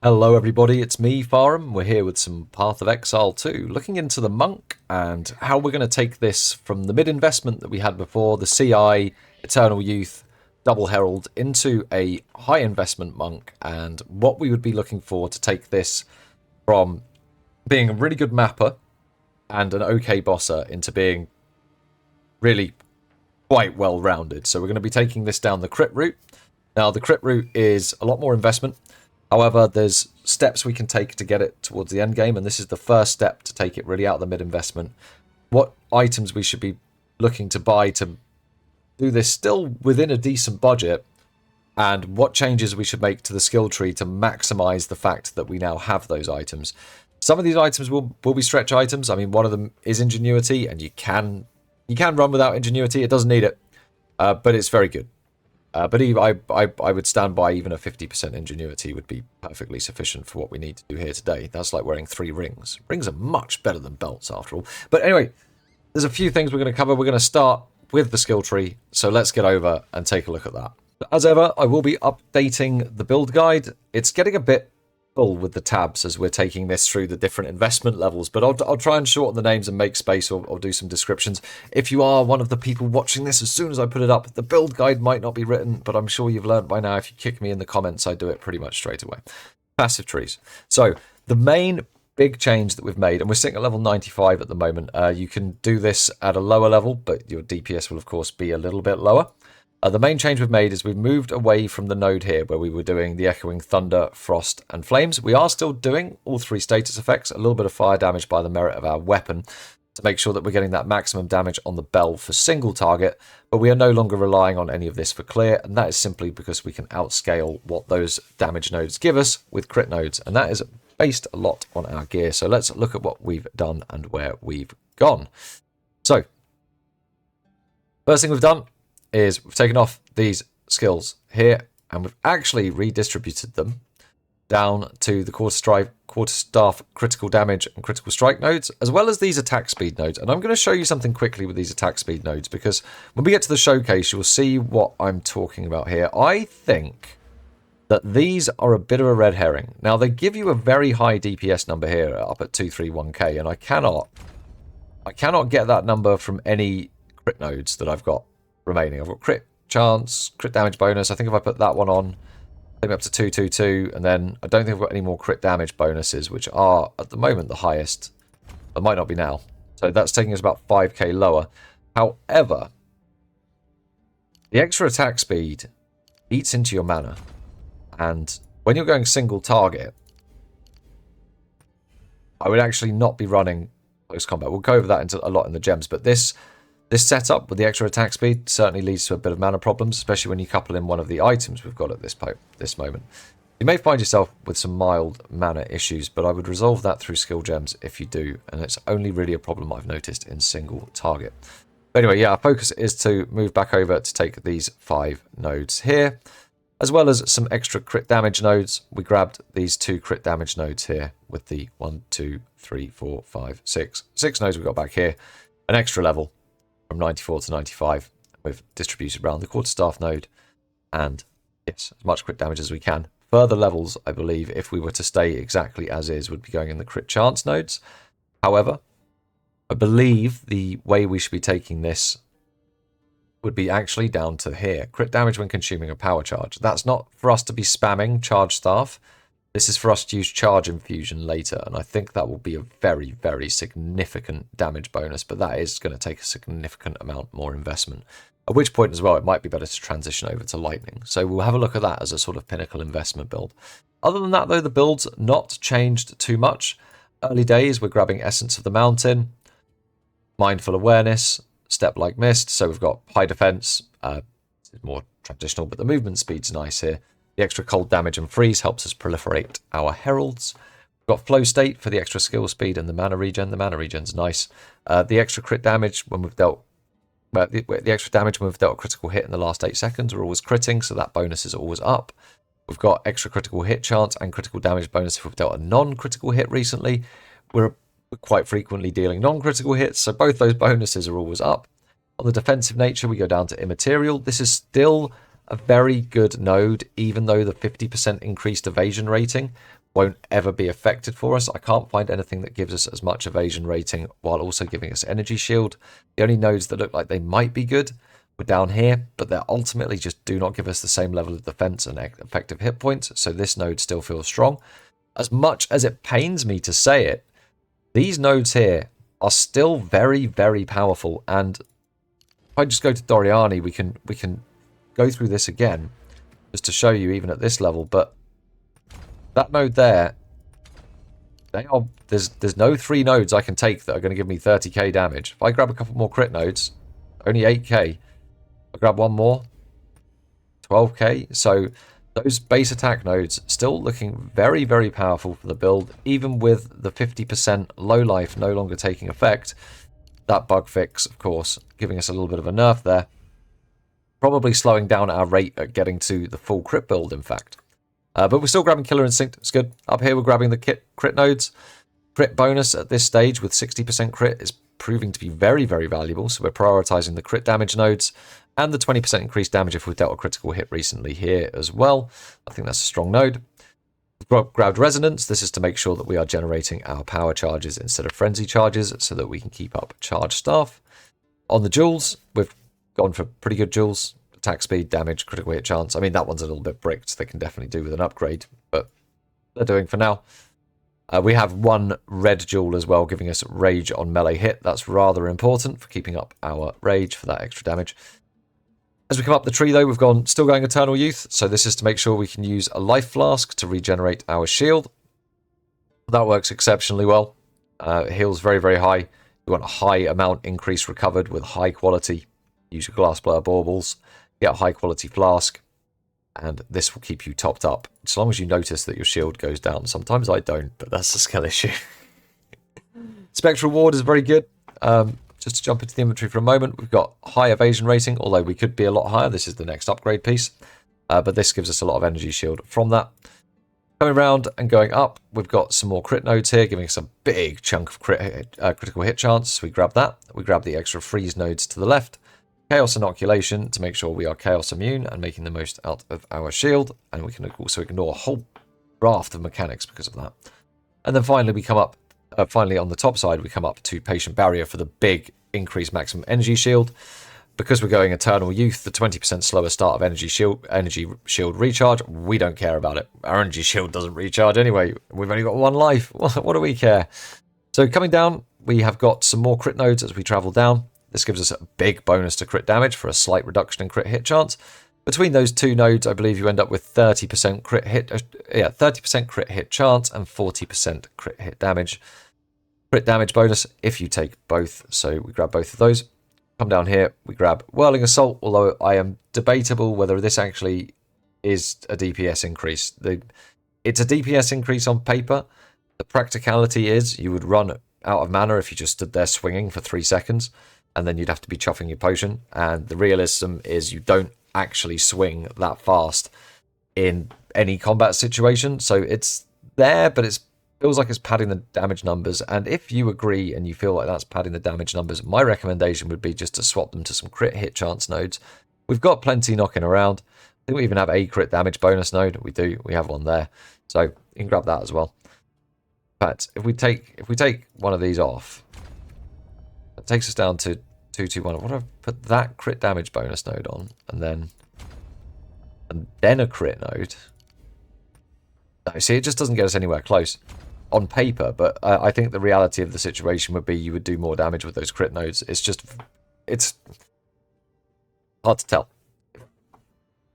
Hello everybody, it's me, Farham. We're here with some Path of Exile 2, looking into the Monk and how we're going to take this from the mid-investment that we had before, the CI, Eternal Youth, Double Herald, into a high-investment Monk, and what we would be looking for to take this from being a really good mapper and an okay bosser into being really quite well-rounded. So we're going to be taking this down the crit route. Now, the crit route is a lot more investment. However, there's steps we can take to get it towards the end game, and this is the first step to take it really out of the mid-investment. What items we should be looking to buy to do this still within a decent budget, and what changes we should make to the skill tree to maximize the fact that we now have those items. Some of these items will be stretch items. I mean, one of them is Ingenuity, and you can run without Ingenuity. It doesn't need it, but it's very good. But I would stand by even a 50% Ingenuity would be perfectly sufficient for what we need to do here today. That's like wearing 3 rings. Rings are much better than belts, after all. But anyway, there's a few things we're going to cover. We're going to start with the skill tree, so let's get over and take a look at that. As ever, I will be updating the build guide. It's getting a bit full with the tabs as we're taking this through the different investment levels, but I'll try and shorten the names and make space or do some descriptions. If you are one of the people watching this, as soon as I put it up, the build guide might not be written, but I'm sure you've learned by now. If you kick me in the comments, I do it pretty much straight away. Passive trees. So the main big change that we've made, and we're sitting at level 95 at the moment. You can do this at a lower level, but your DPS will of course be a little bit lower. The main change we've made is we've moved away from the node here where we were doing the Echoing Thunder, Frost, and Flames. We are still doing all 3 status effects, a little bit of fire damage by the merit of our weapon to make sure that we're getting that maximum damage on the bell for single target, but we are no longer relying on any of this for clear, and that is simply because we can outscale what those damage nodes give us with crit nodes, and that is based a lot on our gear. So let's look at what we've done and where we've gone. So, first thing we've done is we've taken off these skills here and we've actually redistributed them down to the quarterstaff critical damage and critical strike nodes, as well as these attack speed nodes. And I'm going to show you something quickly with these attack speed nodes, because when we get to the showcase, you'll see what I'm talking about here. I think that these are a bit of a red herring. Now, they give you a very high DPS number here, up at 231k, and I cannot get that number from any crit nodes that I've got remaining. I've got crit chance, crit damage bonus. I think if I put that one on, take me up to 222, and then I don't think I've got any more crit damage bonuses, which are at the moment the highest. It might not be now. So that's taking us about 5k lower. However, the extra attack speed eats into your mana, and when you're going single target, I would actually not be running close combat. We'll go over that into a lot in the gems, but this setup with the extra attack speed certainly leads to a bit of mana problems, especially when you couple in one of the items we've got at this moment. You may find yourself with some mild mana issues, but I would resolve that through skill gems if you do, and it's only really a problem I've noticed in single target. But anyway, yeah, our focus is to move back over to take these 5 nodes here, as well as some extra crit damage nodes. We grabbed these 2 crit damage nodes here with the 1, 2, 3, 4, 5, 6 nodes we've got back here, an extra level from 94 to 95. We've distributed around the quarterstaff node, and yes, as much crit damage as we can. Further levels, I believe, if we were to stay exactly as is, would be going in the crit chance nodes. However, I believe the way we should be taking this would be actually down to here. Crit damage when consuming a power charge. That's not for us to be spamming charge staff. This is for us to use charge infusion later, and I think that will be a very, very significant damage bonus, but that is going to take a significant amount more investment. At which point as well, it might be better to transition over to lightning. So we'll have a look at that as a sort of pinnacle investment build. Other than that, though, the build's not changed too much. Early days, we're grabbing Essence of the Mountain, Mindful Awareness, Step Like Mist. So we've got high defense, more traditional, but the movement speed's nice here. The extra cold damage and freeze helps us proliferate our heralds. We've got flow state for the extra skill speed and the mana regen. The mana regen's nice. The extra crit damage when we've dealt, the extra damage when we've dealt a critical hit in the last 8 seconds, we're always critting, so that bonus is always up. We've got extra critical hit chance and critical damage bonus if we've dealt a non-critical hit recently. We're quite frequently dealing non-critical hits, so both those bonuses are always up. On the defensive nature, we go down to immaterial. This is still a very good node, even though the 50% increased evasion rating won't ever be affected for us. I can't find anything that gives us as much evasion rating while also giving us energy shield. The only nodes that look like they might be good were down here, but they ultimately just do not give us the same level of defense and effective hit points, so this node still feels strong. As much as it pains me to say it, these nodes here are still very, very powerful, and if I just go to Doriani, we can go through this again just to show you even at this level, but that node there, there's no 3 nodes I can take that are going to give me 30k damage. If I grab a couple more crit nodes, only 8k. I grab one more, 12k. So those base attack nodes still looking very, very powerful for the build, even with the 50% low life no longer taking effect. That bug fix, of course, giving us a little bit of a nerf there. Probably slowing down our rate at getting to the full crit build, in fact. But we're still grabbing Killer Instinct. It's good. Up here, we're grabbing the crit nodes. Crit bonus at this stage with 60% crit is proving to be very, very valuable. So we're prioritizing the crit damage nodes and the 20% increased damage if we've dealt a critical hit recently here as well. I think that's a strong node. We've grabbed Resonance. This is to make sure that we are generating our power charges instead of frenzy charges so that we can keep up charge staff. On the jewels, we've gone for pretty good jewels. Attack speed, damage, critical hit chance. I mean, that one's a little bit bricked. They can definitely do with an upgrade, but they're doing for now. We have one red jewel as well, giving us rage on melee hit. That's rather important for keeping up our rage for that extra damage. As we come up the tree, though, we've still going Eternal Youth. So this is to make sure we can use a life flask to regenerate our shield. That works exceptionally well. It heals very, very high. You want a high amount increase recovered with high quality. Use your glass blur baubles. Get a high quality flask, and this will keep you topped up as long as you notice that your shield goes down. Sometimes I don't, but that's a skill issue. Spectral Ward is very good. Just to jump into the inventory for a moment, we've got high evasion rating, although we could be a lot higher. This is the next upgrade piece, but this gives us a lot of energy shield from that. Coming around and going up, we've got some more crit nodes here, giving us a big chunk of critical hit chance. So we grab that. We grab the extra freeze nodes to the left. Chaos Inoculation to make sure we are Chaos immune and making the most out of our shield. And we can also ignore a whole raft of mechanics because of that. And then finally we come up, finally on the top side, we come up to Patient Barrier for the big increased maximum energy shield. Because we're going Eternal Youth, the 20% slower start of energy shield recharge, we don't care about it. Our energy shield doesn't recharge anyway. We've only got 1 life. What do we care? So coming down, we have got some more crit nodes as we travel down. This gives us a big bonus to crit damage for a slight reduction in crit hit chance. Between those 2 nodes, I believe you end up with 30% crit hit, 30% crit hit chance and 40% crit hit damage. Crit damage bonus if you take both. So we grab both of those. Come down here, we grab Whirling Assault, although I am debatable whether this actually is a DPS increase. It's a DPS increase on paper. The practicality is you would run out of mana if you just stood there swinging for 3 seconds. And then you'd have to be chuffing your potion. And the realism is you don't actually swing that fast in any combat situation. So it's there, but it feels like it's padding the damage numbers. And if you agree and you feel like that's padding the damage numbers, my recommendation would be just to swap them to some crit hit chance nodes. We've got plenty knocking around. I think we even have a crit damage bonus node. We do. We have one there. So you can grab that as well. But if we take one of these off, it takes us down to 221. I want to put that crit damage bonus node on, and then a crit node. No, see, it just doesn't get us anywhere close on paper. But I think the reality of the situation would be you would do more damage with those crit nodes. It's hard to tell.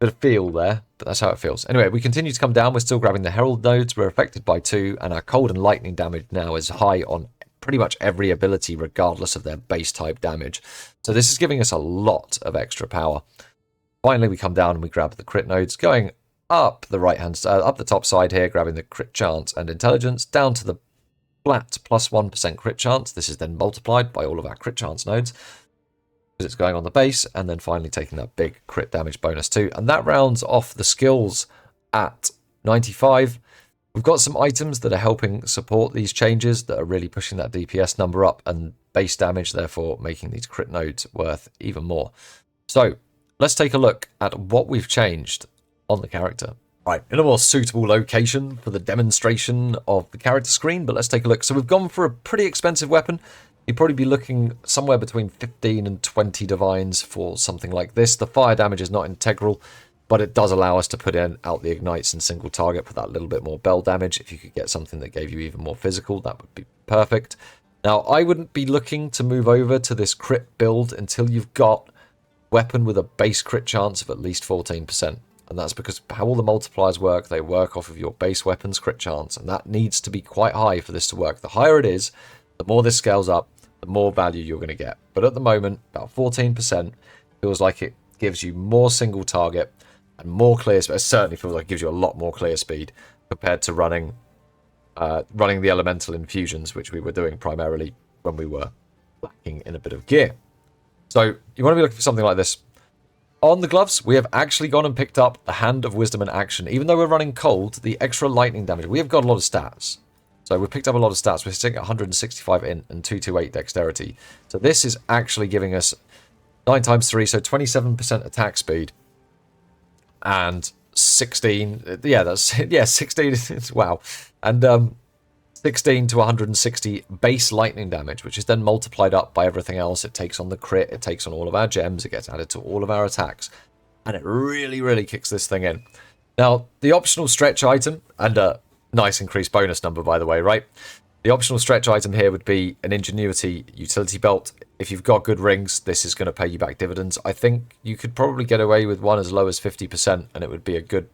Bit of feel there, but that's how it feels. Anyway, we continue to come down. We're still grabbing the Herald nodes. We're affected by 2, and our cold and lightning damage now is high on pretty much every ability regardless of their base type damage. So this is giving us a lot of extra power. Finally we come down and we grab the crit nodes, going up the right hand side, up the top side here, grabbing the crit chance and intelligence, down to the flat plus 1% crit chance. This is then multiplied by all of our crit chance nodes because it's going on the base, and then finally taking that big crit damage bonus too. And that rounds off the skills at 95. We've got some items that are helping support these changes that are really pushing that DPS number up and base damage, therefore making these crit nodes worth even more. So let's take a look at what we've changed on the character. Right, in a more suitable location for the demonstration of the character screen, but let's take a look. So we've gone for a pretty expensive weapon. You'd probably be looking somewhere between 15 and 20 divines for something like this. The fire damage is not integral, but it does allow us to put out the ignites in single target for that little bit more bell damage. If you could get something that gave you even more physical, that would be perfect. Now, I wouldn't be looking to move over to this crit build until you've got weapon with a base crit chance of at least 14%. And that's because how all the multipliers work, they work off of your base weapon's crit chance, and that needs to be quite high for this to work. The higher it is, the more this scales up, the more value you're going to get. But at the moment, about 14% feels like it gives you more single target and more clear speed. It certainly feels like it gives you a lot more clear speed compared to running the elemental infusions, which we were doing primarily when we were lacking in a bit of gear. So you want to be looking for something like this. On the gloves, we have actually gone and picked up the Hand of Wisdom in action. Even though we're running cold, the extra lightning damage, we have got a lot of stats. So we've picked up a lot of stats. We're sitting at 165 int and 228 dexterity. So this is actually giving us 9 times 3, so 27% attack speed. And 16, yeah, 16, wow. And 16 to 160 base lightning damage, which is then multiplied up by everything else. It takes on the crit, it takes on all of our gems, it gets added to all of our attacks, and it really, really kicks this thing in. Now, the optional stretch item, and a nice increased bonus number, by the way, right? The optional stretch item here would be an Ingenuity utility belt. If you've got good rings, this is going to pay you back dividends. I think you could probably get away with one as low as 50%, and it would be a good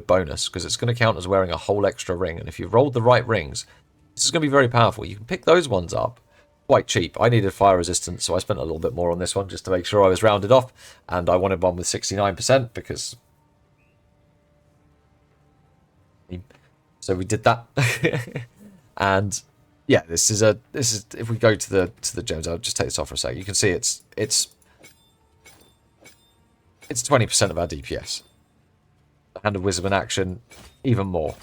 bonus, because it's going to count as wearing a whole extra ring, and if you've rolled the right rings, this is going to be very powerful. You can pick those ones up quite cheap. I needed fire resistance, so I spent a little bit more on this one just to make sure I was rounded off. And I wanted one with 69% because... So we did that. And yeah, this is if we go to the gems, I'll just take this off for a sec. You can see it's 20% of our DPS. The Hand of Wisdom in action, even more.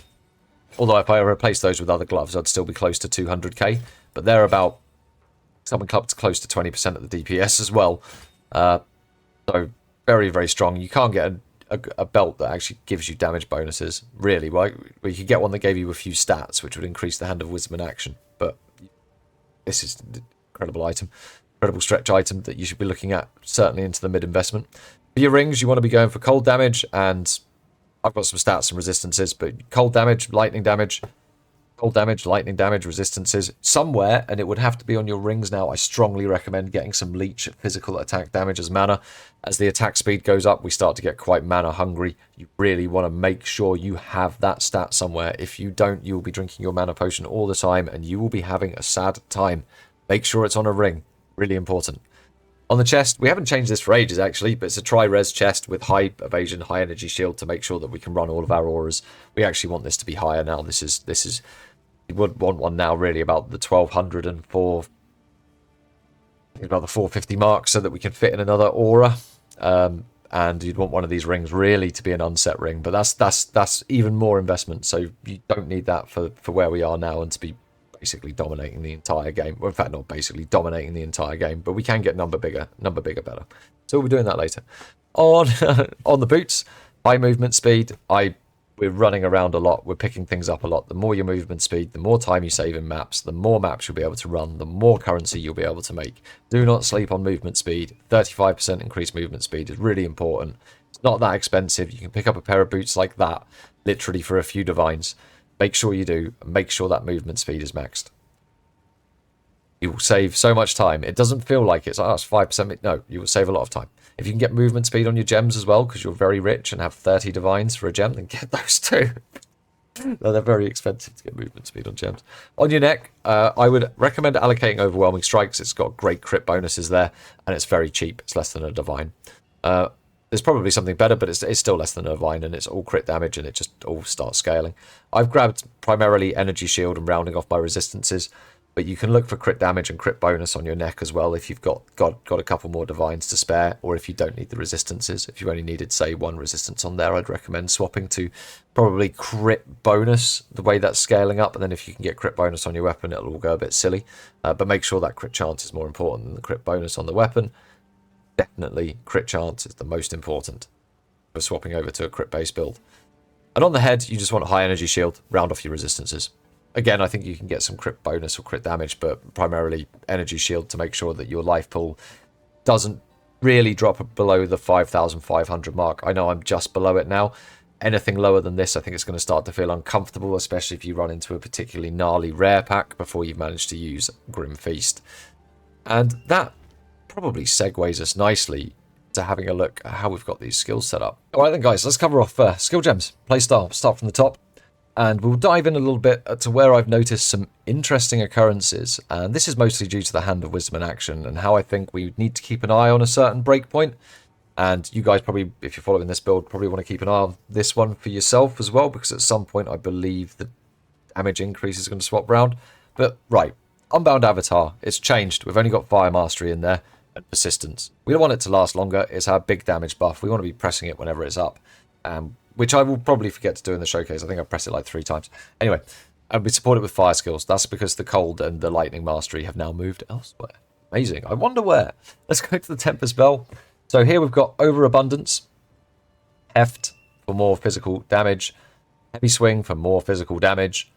Although if I replace those with other gloves, I'd still be close to 200k. But they're about something close to 20% of the DPS as well. So very, very strong. You can't get a belt that actually gives you damage bonuses, really. Well, you could get one that gave you a few stats, which would increase the Hand of Wisdom in action. But this is an incredible item. Incredible stretch item that you should be looking at, certainly into the mid-investment. For your rings, you want to be going for cold damage, and I've got some stats and resistances, but cold damage, lightning damage, cold damage, lightning damage, resistances, somewhere, and it would have to be on your rings now. I strongly recommend getting some leech physical attack damage as mana. As the attack speed goes up, we start to get quite mana hungry. You really want to make sure you have that stat somewhere. If you don't, you will be drinking your mana potion all the time, and you will be having a sad time. Make sure it's on a ring. Really important. On the chest, we haven't changed this for ages actually, but it's a tri-res chest with high evasion, high energy shield to make sure that we can run all of our auras. We actually want this to be higher now. This is you would want one now really about the 1204, about the 450 mark, so that we can fit in another aura. And you'd want one of these rings really to be an unset ring, but that's even more investment. So you don't need that for where we are now and to be basically dominating the entire game. Well, in fact, not basically dominating the entire game, but we can get number bigger better. So we'll be doing that later. On on the boots, high movement speed. We're running around a lot. We're picking things up a lot. The more your movement speed, the more time you save in maps, the more maps you'll be able to run, the more currency you'll be able to make. Do not sleep on movement speed. 35% increased movement speed is really important. It's not that expensive. You can pick up a pair of boots like that literally for a few divines. Make sure you do, and make sure that movement speed is maxed. You will save so much time. It doesn't feel like it's 5%. No, you will save a lot of time. If you can get movement speed on your gems as well, because you're very rich and have 30 divines for a gem, then get those too. No, they're very expensive to get movement speed on gems. On your neck, I would recommend allocating Overwhelming Strikes. It's got great crit bonuses there, and it's very cheap. It's less than a divine. There's probably something better, but it's still less than a divine, and it's all crit damage, and it just all starts scaling. I've grabbed primarily Energy Shield and rounding off my resistances, but you can look for crit damage and crit bonus on your neck as well if you've got a couple more divines to spare, or if you don't need the resistances. If you only needed, say, one resistance on there, I'd recommend swapping to probably crit bonus, the way that's scaling up, and then if you can get crit bonus on your weapon, it'll all go a bit silly. But make sure that crit chance is more important than the crit bonus on the weapon. Definitely crit chance is the most important for swapping over to a crit based build. And on the head, you just want a high energy shield, round off your resistances. Again, I think you can get some crit bonus or crit damage, but primarily energy shield to make sure that your life pool doesn't really drop below the 5,500 mark. I know I'm just below it now. Anything lower than this, I think it's going to start to feel uncomfortable, especially if you run into a particularly gnarly rare pack before you've managed to use Grim Feast. And that probably segues us nicely to having a look at how we've got these skills set up. Alright then guys, let's cover off skill gems, playstyle, start from the top. And we'll dive in a little bit to where I've noticed some interesting occurrences. And this is mostly due to the Hand of Wisdom in action and how I think we need to keep an eye on a certain breakpoint. And you guys probably, if you're following this build, probably want to keep an eye on this one for yourself as well, because at some point I believe the damage increase is going to swap round. But right, Unbound Avatar, it's changed. We've only got Fire Mastery in there and Persistence. We don't want it to last longer. It's our big damage buff. We want to be pressing it whenever it's up. Which I will probably forget to do in the showcase. I think I've pressed it like 3 times. Anyway, and we support it with fire skills. That's because the cold and the lightning mastery have now moved elsewhere. Amazing. I wonder where. Let's go to the Tempest Bell. So here we've got Overabundance, Heft for more physical damage, Heavy Swing for more physical damage,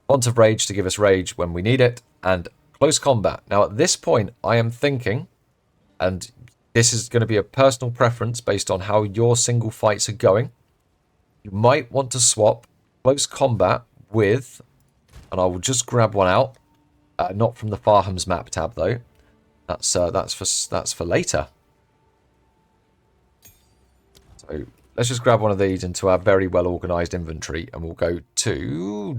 Font of Rage to give us rage when we need it, and Close Combat. Now at this point, I am thinking, and this is going to be a personal preference based on how your single fights are going, you might want to swap Close Combat with, and I will just grab one out, not from the Farham's map tab though. That's for later. So let's just grab one of these into our very well organised inventory, and we'll go to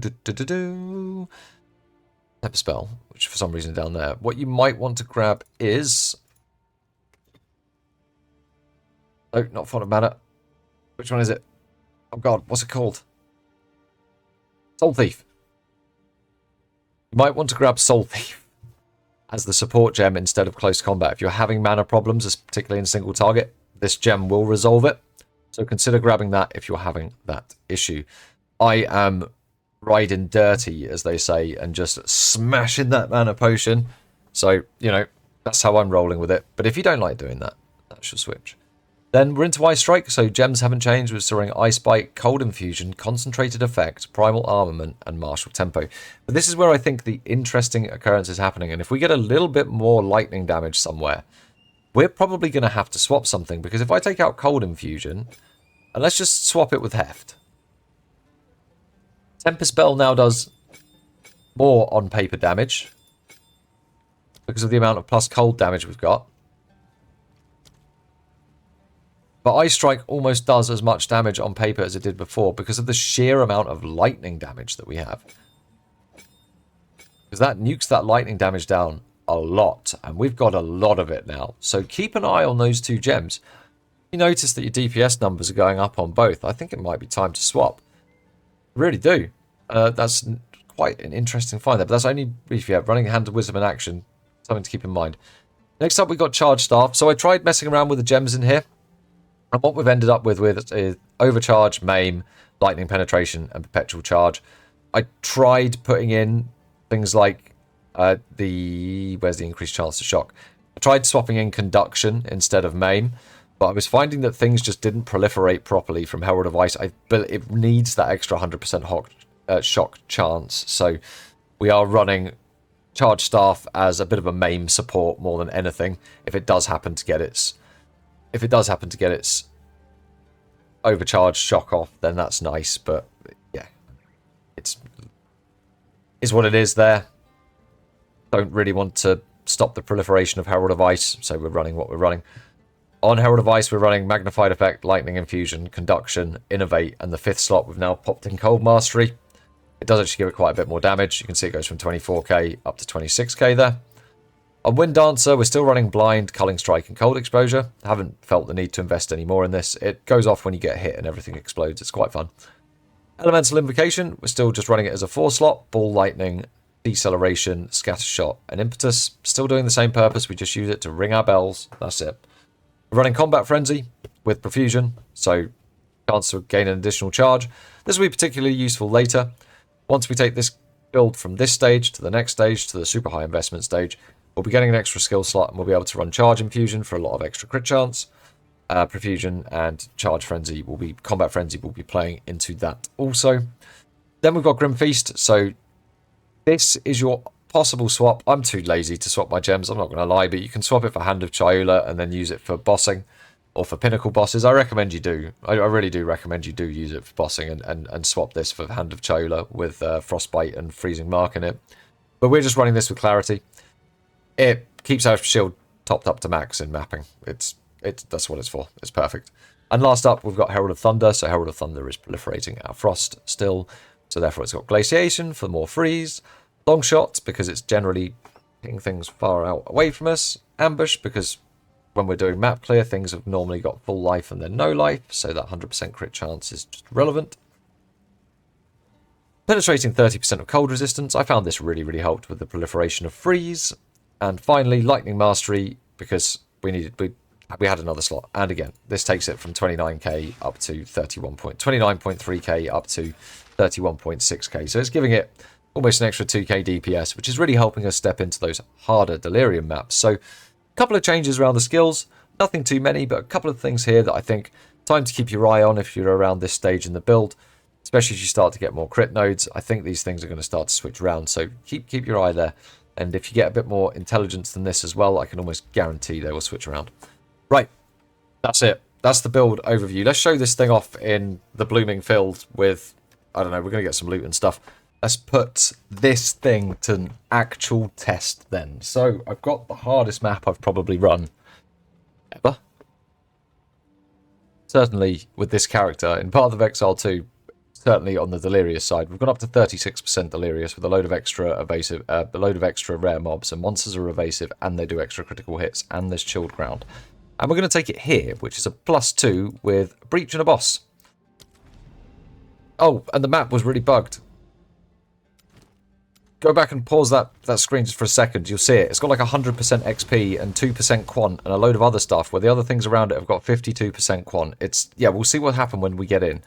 Pepper Spell, which for some reason down there. What you might want to grab is, oh, not Font of Mana. Which one is it? Oh god, what's it called? Soul Thief. You might want to grab Soul Thief as the support gem instead of Close Combat. If you're having mana problems, particularly in single target, this gem will resolve it. So consider grabbing that if you're having that issue. I am riding dirty, as they say, and just smashing that mana potion. So, you know, that's how I'm rolling with it. But if you don't like doing that, that should switch. Then we're into Ice Strike, so gems haven't changed. We're still running Ice Bite, Cold Infusion, Concentrated Effect, Primal Armament, and Martial Tempo. But this is where I think the interesting occurrence is happening. And if we get a little bit more lightning damage somewhere, we're probably going to have to swap something. Because if I take out Cold Infusion, and let's just swap it with Heft. Tempest Bell now does more on paper damage because of the amount of plus cold damage we've got. But Ice Strike almost does as much damage on paper as it did before because of the sheer amount of lightning damage that we have. Because that nukes that lightning damage down a lot, and we've got a lot of it now. So keep an eye on those two gems. You notice that your DPS numbers are going up on both. I think it might be time to swap. I really do. That's quite an interesting find there, but that's only if you're running Hand of Wisdom in action. Something to keep in mind. Next up, we've got Charge Staff. So I tried messing around with the gems in here. And what we've ended up with is Overcharge, Maim, Lightning Penetration, and Perpetual Charge. I tried putting in things like where's the increased chance to shock? I tried swapping in Conduction instead of Maim, but I was finding that things just didn't proliferate properly from Herald of Ice. It needs that extra 100% shock chance. So we are running Charge Staff as a bit of a Maim support more than anything. If it does happen to get its overcharge shock off, then that's nice. But yeah, it's what it is there. Don't really want to stop the proliferation of Herald of Ice, so we're running what we're running. On Herald of Ice, we're running Magnified Effect, Lightning Infusion, Conduction, Innovate, and the 5th slot we've now popped in Cold Mastery. It does actually give it quite a bit more damage. You can see it goes from 24k up to 26k there. On Wind Dancer, we're still running Blind, Culling Strike, and Cold Exposure. I haven't felt the need to invest any more in this. It goes off when you get hit and everything explodes. It's quite fun. Elemental Invocation, we're still just running it as a 4 slot. Ball Lightning, Deceleration, Scatter Shot, and Impetus. Still doing the same purpose. We just use it to ring our bells. That's it. We're running Combat Frenzy with Profusion, so chance to gain an additional charge. This will be particularly useful later. Once we take this build from this stage to the next stage to the super high investment stage, we'll be getting an extra skill slot and we'll be able to run Charge Infusion for a lot of extra crit chance. Profusion and Charge Frenzy will be, Combat Frenzy will be playing into that also. Then we've got Grim Feast, so this is your possible swap. I'm too lazy to swap my gems, I'm not going to lie, but you can swap it for Hand of Chayula and then use it for bossing or for pinnacle bosses. I recommend you do. I really do recommend you do use it for bossing and swap this for Hand of Chayula with Frostbite and Freezing Mark in it. But we're just running this with clarity. It keeps our shield topped up to max in mapping. That's what it's for. It's perfect. And last up, we've got Herald of Thunder. So Herald of Thunder is proliferating our frost still. So therefore it's got Glaciation for more freeze. Long Shot, because it's generally hitting things far out away from us. Ambush, because when we're doing map clear, things have normally got full life and then no life. So that 100% crit chance is just relevant. Penetrating 30% of cold resistance. I found this really, really helped with the proliferation of freeze. And finally, Lightning Mastery, because we had another slot. And again, this takes it from 29k up to 29.3k up to 31.6k. So it's giving it almost an extra 2k DPS, which is really helping us step into those harder Delirium maps. So a couple of changes around the skills. Nothing too many, but a couple of things here that I think time to keep your eye on if you're around this stage in the build. Especially as you start to get more crit nodes. I think these things are going to start to switch around. So keep your eye there. And if you get a bit more intelligence than this as well, I can almost guarantee they will switch around. Right, that's it. That's the build overview. Let's show this thing off in the blooming field with, I don't know, we're going to get some loot and stuff. Let's put this thing to an actual test then. So I've got the hardest map I've probably run ever. Certainly with this character in Path of Exile 2, certainly on the Delirious side, we've gone up to 36% Delirious with a load of extra evasive, a load of extra rare mobs, and monsters are evasive and they do extra critical hits, and there's chilled ground. And we're going to take it here, which is a +2 with a breach and a boss. Oh, and the map was really bugged. Go back and pause that screen just for a second. You'll see it. It's got like 100% XP and 2% quant and a load of other stuff, where the other things around it have got 52% quant. Yeah, we'll see what happens when we get in.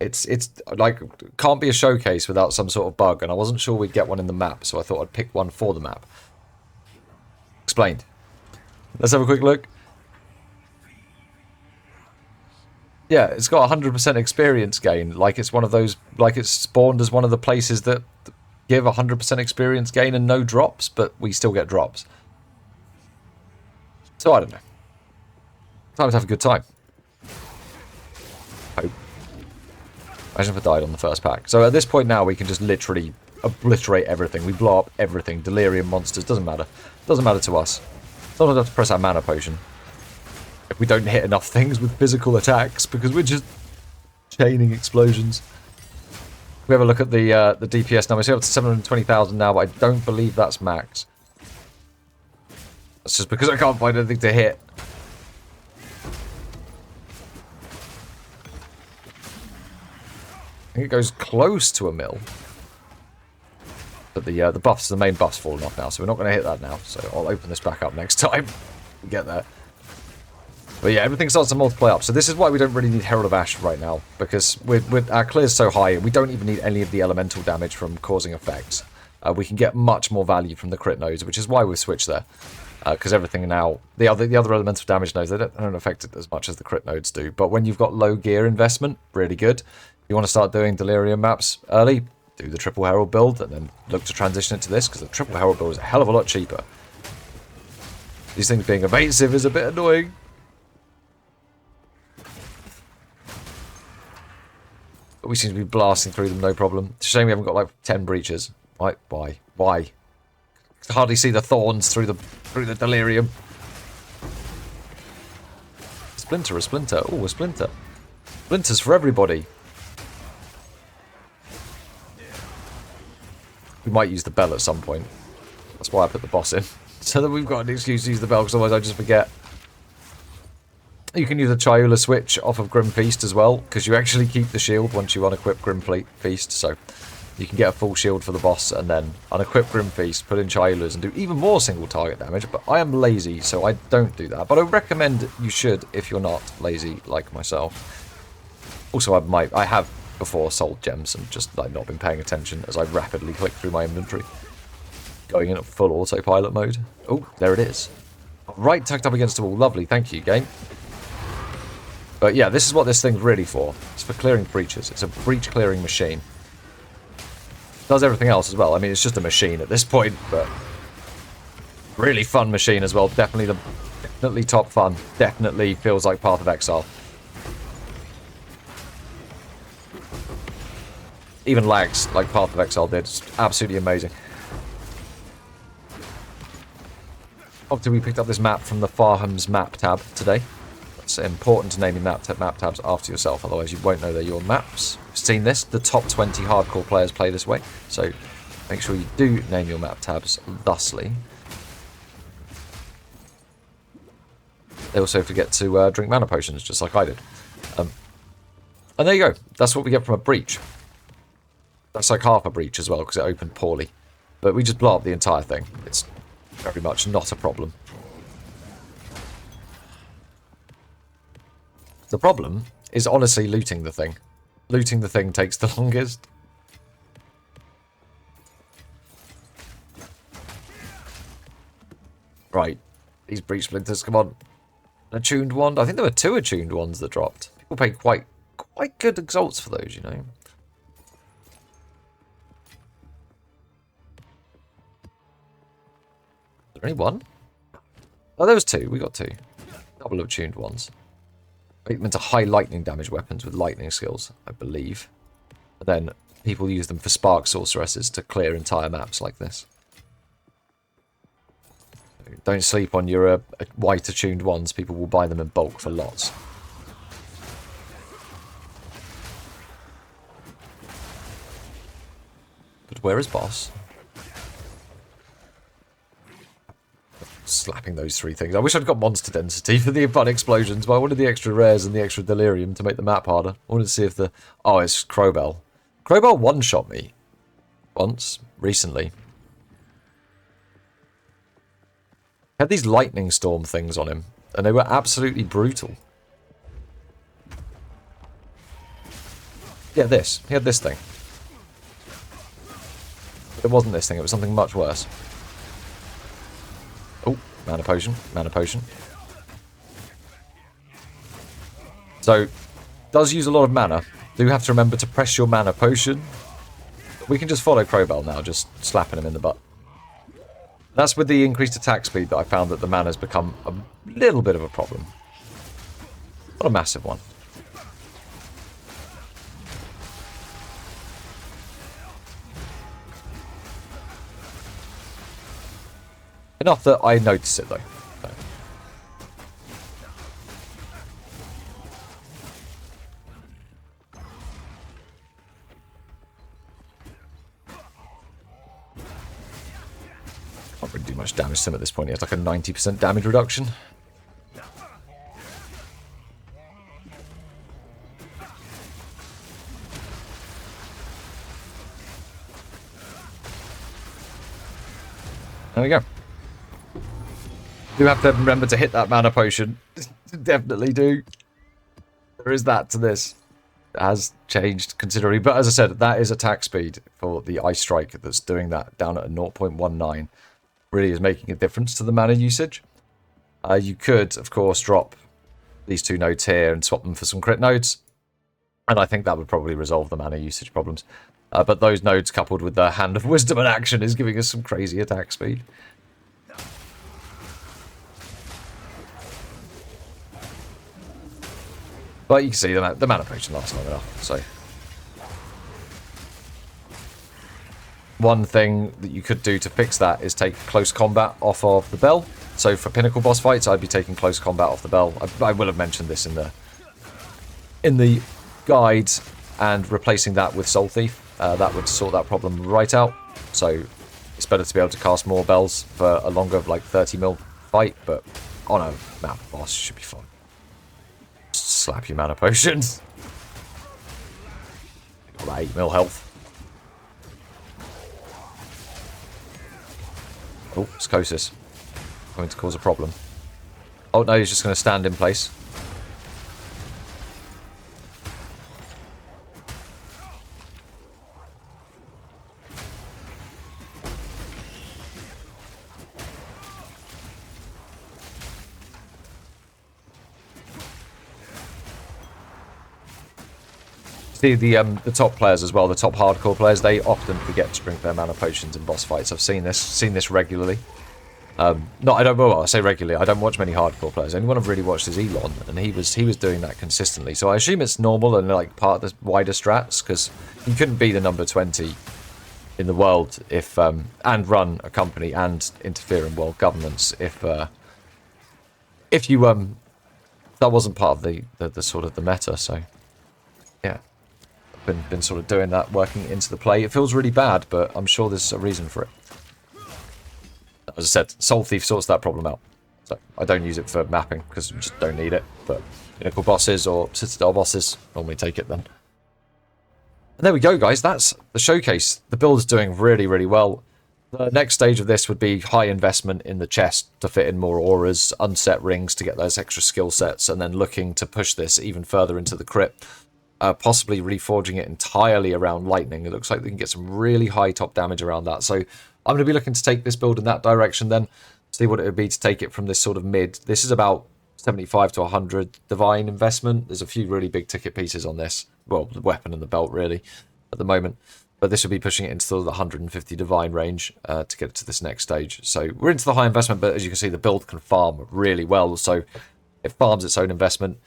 It's like, can't be a showcase without some sort of bug, and I wasn't sure we'd get one in the map, so I thought I'd pick one for the map. Explained. Let's have a quick look. Yeah, it's got 100% experience gain, like it's one of those, like it's spawned as one of the places that give 100% experience gain and no drops, but we still get drops. So I don't know. Time to have a good time. Hope. Imagine if I died on the first pack. So at this point now, we can just literally obliterate everything. We blow up everything. Delirium monsters, doesn't matter. Doesn't matter to us. Sometimes we have to press our mana potion if we don't hit enough things with physical attacks, because we're just chaining explosions. We have a look at the DPS numbers. We're up to 720,000 now, but I don't believe that's max. That's just because I can't find anything to hit. I think it goes close to a mil. But the buffs, the main buff's fallen off now, so we're not going to hit that now. So I'll open this back up next time we get there. But yeah, everything starts to multiply up. So this is why we don't really need Herald of Ash right now, because our clear's so high, we don't even need any of the elemental damage from causing effects. We can get much more value from the crit nodes, which is why we've switched there. Because everything now, the other elemental damage nodes, they don't affect it as much as the crit nodes do. But when you've got low gear investment, really good. If you want to start doing Delirium maps early, do the Triple Herald build, and then look to transition it to this, because the Triple Herald build is a hell of a lot cheaper. These things being evasive is a bit annoying. But we seem to be blasting through them, no problem. It's a shame we haven't got like 10 breaches. Why? Why? Why? I can hardly see the thorns through the Delirium. Splinter, a splinter. Oh, a splinter. Splinters for everybody. We might use the bell at some point. That's why I put the boss in. So that we've got an excuse to use the bell, because otherwise I just forget. You can use a Chayula switch off of Grim Feast as well, because you actually keep the shield once you unequip Grim Feast, so you can get a full shield for the boss and then unequip Grim Feast, put in Chayulas and do even more single target damage, but I am lazy, so I don't do that. But I recommend you should if you're not lazy like myself. Also, I have before sold gems and just like not been paying attention as I rapidly click through my inventory. Going in at full autopilot mode. Oh, there it is. Right, tucked up against the wall. Lovely, thank you, game. But yeah, this is what this thing's really for. It's for clearing breaches. It's a breach clearing machine. It does everything else as well. I mean, it's just a machine at this point, but really fun machine as well. Definitely top fun. Definitely feels like Path of Exile. Even lags like Path of Exile did. It's absolutely amazing. Obviously, we picked up this map from the Farham's map tab today. It's important to name your map tabs after yourself, otherwise you won't know they're your maps. We've seen this. The top 20 hardcore players play this way, so make sure you do name your map tabs thusly. They also forget to drink mana potions, just like I did. And there you go. That's what we get from a breach. That's like half a breach as well, because it opened poorly. But we just blow up the entire thing. It's very much not a problem. The problem is honestly looting the thing. Looting the thing takes the longest. Right. These breach splinters, come on. An attuned wand. I think there were 2 attuned wands that dropped. People paid quite good exalts for those, you know. Is there only 1? Oh, there was 2. We got 2. Double attuned ones. Meant to high lightning damage weapons with lightning skills, I believe. And then people use them for spark sorceresses to clear entire maps like this. Don't sleep on your white attuned ones. People will buy them in bulk for lots. But where is boss? Slapping those 3 things. I wish I'd got monster density for the fun explosions, but I wanted the extra rares and the extra delirium to make the map harder. I wanted to see if the... Oh, it's Crowbell. Crowbell one-shot me. Once. Recently. Had these lightning storm things on him, and they were absolutely brutal. Yeah, this. He had this thing. It wasn't this thing, it was something much worse. Oh, mana potion, mana potion. So, does use a lot of mana. Do have to remember to press your mana potion. We can just follow Crowbell now, just slapping him in the butt. That's with the increased attack speed that I found that the mana's become a little bit of a problem. Not a massive one. Enough that I notice it, though. So. Can't really do much damage to him at this point. He has like a 90% damage reduction. There we go. Do have to remember to hit that mana potion. Definitely do. There is that to this. It has changed considerably. But as I said, that is attack speed for the Ice Strike that's doing that down at a 0.19. Really is making a difference to the mana usage. You could, of course, drop these 2 nodes here and swap them for some crit nodes. And I think that would probably resolve the mana usage problems. But those nodes coupled with the Hand of Wisdom and Action is giving us some crazy attack speed. But you can see the mana potion lasts long enough, so... One thing that you could do to fix that is take close combat off of the bell. So for pinnacle boss fights, I'd be taking close combat off the bell. I will have mentioned this in the guide, and replacing that with Soul Thief. That would sort that problem right out. So it's better to be able to cast more bells for a longer, like 30 mil fight, but on a map boss should be fun. Slap your mana potions. Got that 8 mil health. Oh, Scosis. Going to cause a problem. Oh no, he's just going to stand in place. The top players as well, the top hardcore players, they often forget to drink their mana potions in boss fights. I've seen this regularly. No, I don't. Well, I say regularly. I don't watch many hardcore players. The only one I've really watched is Elon, and he was doing that consistently. So I assume it's normal and like part of the wider strats, because you couldn't be the number 20 in the world if and run a company and interfere in world governance if you that wasn't part of the sort of the meta. So yeah, been sort of doing that, working into the play. It feels really bad, but I'm sure there's a reason for it. As I said, Soul Thief sorts that problem out. So I don't use it for mapping because we just don't need it. But Pinnacle bosses or Citadel bosses, normally take it then. And there we go, guys. That's the showcase. The build is doing really, really well. The next stage of this would be high investment in the chest to fit in more auras, unset rings to get those extra skill sets, and then looking to push this even further into the crypt. Possibly reforging it entirely around lightning. It looks like we can get some really high top damage around that. So I'm going to be looking to take this build in that direction then. See what it would be to take it from this sort of mid. This is about 75 to 100 divine investment. There's a few really big ticket pieces on this. Well, the weapon and the belt really at the moment. But this would be pushing it into sort of the 150 divine range to get it to this next stage. So we're into the high investment, but as you can see, the build can farm really well. So it farms its own investment.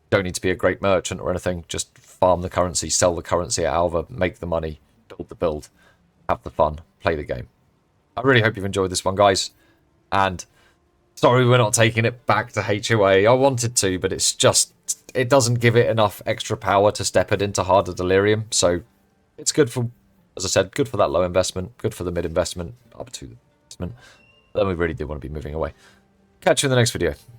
Don't need to be a great merchant or anything. Just farm the currency, sell the currency at Alva, make the money, build the build, have the fun, play the game. I really hope you've enjoyed this one, guys. And sorry we're not taking it back to HOA. I wanted to, but it's just, it doesn't give it enough extra power to step it into harder delirium. So it's good for, as I said, good for that low investment, good for the mid investment, up to the investment. Then we really do want to be moving away. Catch you in the next video.